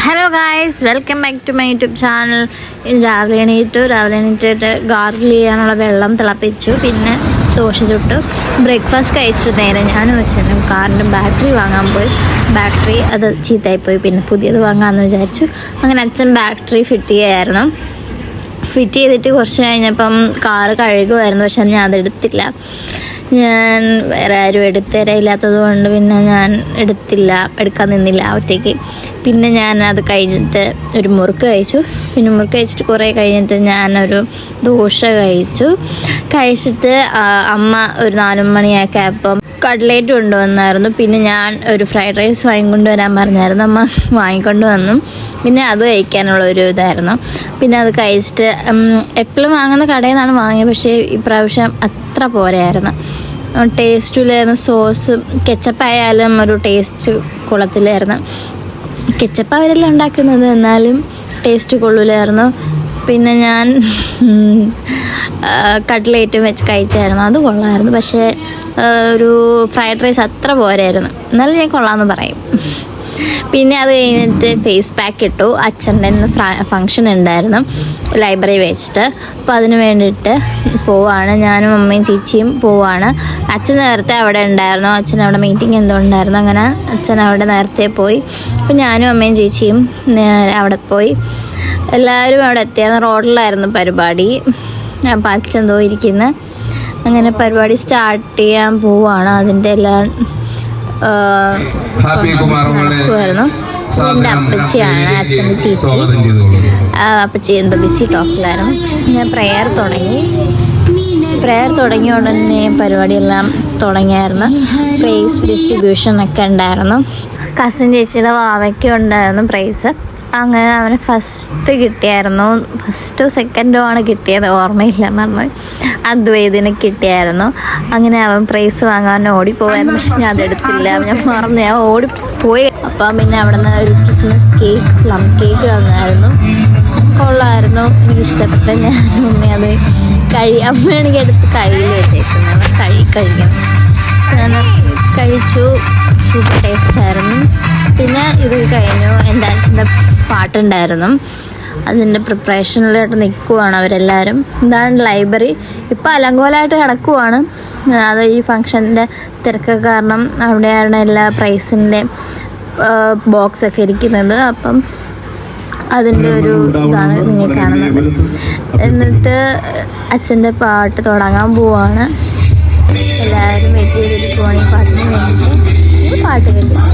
Hello guys, welcome back to my YouTube channel. രാവിലെ എണീറ്റിട്ട് gargle ചെയ്യാനുള്ള വെള്ളം തിളപ്പിച്ചു, പിന്നെ ദോശ ചുട്ടു, ബ്രേക്ക്ഫാസ്റ്റ് കഴിച്ചിട്ട് നേരെ ഞാനും വെച്ചു കാറിൻ്റെ ബാറ്ററി വാങ്ങാൻ പോയി. ബാറ്ററി അത് ചീത്തയായിപ്പോയി, പിന്നെ പുതിയത് വാങ്ങാമെന്ന് വിചാരിച്ചു. അങ്ങനെ അച്ഛൻ ബാറ്ററി ഫിറ്റ് ചെയ്യായിരുന്നു. ഫിറ്റ് ചെയ്തിട്ട് കുറച്ച് കഴിഞ്ഞപ്പം കാറ് കഴുകുമായിരുന്നു, പക്ഷെ ഞാൻ അതെടുത്തില്ല. ഞാൻ വേറെ ആരും എടുത്തരയില്ലാത്തത് കൊണ്ട് പിന്നെ ഞാൻ എടുക്കാൻ നിന്നില്ല ഒറ്റയ്ക്ക്. പിന്നെ ഞാൻ അത് കഴിഞ്ഞിട്ട് ഒരു മുറുക്ക് കഴിച്ചു. പിന്നെ മുറുക്ക് കഴിച്ചിട്ട് കുറേ കഴിഞ്ഞിട്ട് ഞാനൊരു ദോശ കഴിച്ചിട്ട് അമ്മ ഒരു 4 മണിയൊക്കെ ആയപ്പം കട്ട്ലേറ്റ് കൊണ്ടുവന്നായിരുന്നു. പിന്നെ ഞാൻ ഒരു ഫ്രൈഡ് റൈസ് വാങ്ങിക്കൊണ്ടുവരാൻ പറഞ്ഞായിരുന്നു, അമ്മ വാങ്ങിക്കൊണ്ട് വന്നു. പിന്നെ അത് കഴിക്കാനുള്ള ഒരു ഇതായിരുന്നു. പിന്നെ അത് കഴിച്ചിട്ട് എപ്പോഴും വാങ്ങുന്ന കടയിൽ നിന്നാണ് വാങ്ങിയത്, പക്ഷേ ഇപ്രാവശ്യം അത്ര പോരായിരുന്നു, ടേസ്റ്റിലായിരുന്നു. സോസ് കെച്ചപ്പായാലും ഒരു ടേസ്റ്റ് കൊള്ളത്തില്ലായിരുന്നു. കെച്ചപ്പ് അവരെല്ലാം ഉണ്ടാക്കുന്നത്, എന്നാലും ടേസ്റ്റ് കൊള്ളില്ലായിരുന്നു. പിന്നെ ഞാൻ കട്ട്ലേറ്റും വെച്ച് കഴിച്ചായിരുന്നു, അത് കൊള്ളാമായിരുന്നു. പക്ഷേ ഒരു ഫ്രൈഡ് റൈസ് അത്ര പോരായിരുന്നു, എന്നാലും ഞാൻ കൊള്ളാമെന്ന് പറയും. പിന്നെ അത് കഴിഞ്ഞിട്ട് ഫേസ് പാക്ക് ഇട്ടു. അച്ഛൻ്റെ ഇന്ന് ഫങ്ഷൻ ഉണ്ടായിരുന്നു ലൈബ്രറി വെച്ചിട്ട്, അപ്പോൾ അതിന് വേണ്ടിയിട്ട് പോവാണ്. ഞാനും അമ്മയും ചേച്ചിയും പോവാണ്. അച്ഛൻ നേരത്തെ അവിടെ ഉണ്ടായിരുന്നു, അച്ഛൻ അവിടെ മീറ്റിംഗ് എന്തോ ഉണ്ടായിരുന്നു. അങ്ങനെ അച്ഛൻ അവിടെ നേരത്തെ പോയി. അപ്പോൾ ഞാനും അമ്മയും ചേച്ചിയും അവിടെ പോയി. എല്ലാവരും അവിടെ എത്തിയായിരുന്നു. റോഡിലായിരുന്നു പരിപാടി. അപ്പോൾ അച്ഛൻ എന്തോ ഇരിക്കുന്നത്. അങ്ങനെ പരിപാടി സ്റ്റാർട്ട് ചെയ്യാൻ പോവാണ്. അതിൻ്റെ എല്ലാം നടക്കുമായിരുന്നു. എൻ്റെ അപ്പച്ചിയാണ് അച്ഛൻ്റെ ചേച്ചി. അപ്പച്ചി എന്തോ ബിസി ടോക്കിലായിരുന്നു. ഞാൻ പ്രെയർ തുടങ്ങിയ ഉടനെ പരിപാടിയെല്ലാം തുടങ്ങിയായിരുന്നു. പ്രൈസ് ഡിസ്ട്രിബ്യൂഷൻ ഒക്കെ ഉണ്ടായിരുന്നു. കസിൻ ചേച്ചിയുടെ വാവയ്ക്കും ഉണ്ടായിരുന്നു പ്രൈസ്. അങ്ങനെ അവന് ഫസ്റ്റ് കിട്ടിയായിരുന്നു. ഫസ്റ്റോ സെക്കൻഡോ ആണ് കിട്ടിയത്, ഓർമ്മയില്ല പറഞ്ഞു. അദ്വൈതിന് കിട്ടിയായിരുന്നു. അങ്ങനെ അവൻ പ്രൈസ് വാങ്ങാൻ ഓടിപ്പോയായിരുന്നു, പക്ഷെ ഞാൻ അതെടുത്തില്ല, ഞാൻ മറന്നു, ഞാൻ ഓടിപ്പോയി. അപ്പം പിന്നെ അവിടെ നിന്ന് ഒരു ക്രിസ്മസ് കേക്ക്, പ്ലം കേക്ക് വന്നായിരുന്നു. കൊള്ളായിരുന്നു, എനിക്കിഷ്ടപ്പെട്ട. ഞാൻ അത് അമ്മയാണെങ്കിൽ എടുത്ത് കയ്യിൽ വെച്ചേക്കുന്നത്, കഴിക്കണം. ഞാൻ കഴിച്ചു, സൂപ്പർ ടേസ്റ്റ് ആയിരുന്നു. പിന്നെ ഇത് കഴിഞ്ഞു. എൻ്റെ അച്ഛൻ്റെ പാട്ടുണ്ടായിരുന്നു, അതിൻ്റെ പ്രിപ്പറേഷനിലായിട്ട് നിൽക്കുവാണ് അവരെല്ലാവരും. ഇതാണ് ലൈബ്രറി. ഇപ്പോൾ അലങ്കോലമായിട്ട് കിടക്കുവാണ്. അത് ഈ ഫങ്ഷൻ്റെ തിരക്ക് കാരണം അവിടെയാണ് എല്ലാ പ്രൈസിൻ്റെ ബോക്സൊക്കെ ഇരിക്കുന്നത്. അപ്പം അതിൻ്റെ ഒരു ഇതാണ് നിങ്ങൾ കാണുന്നത്. എന്നിട്ട് അച്ഛൻ്റെ പാട്ട് തുടങ്ങാൻ പോവാണ്. എല്ലാവരും വെച്ച് ചെയ്തിരിക്കുവാണ് ഈ പാട്ടിന് വേണ്ടിയിട്ട്. പാട്ട് കേൾക്കും.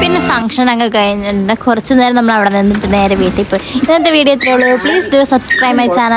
പിന്നെ ഫംഗ്ഷൻ അങ്ങ് കഴിഞ്ഞിട്ടുണ്ട്. കുറച്ച് നേരം നമ്മൾ അവിടെ നിന്നിട്ട് നേരെ വീട്ടിൽ പോയി. ഇന്നത്തെ വീഡിയോ ഇത്രയേ ഉള്ളൂ. Please do subscribe my channel.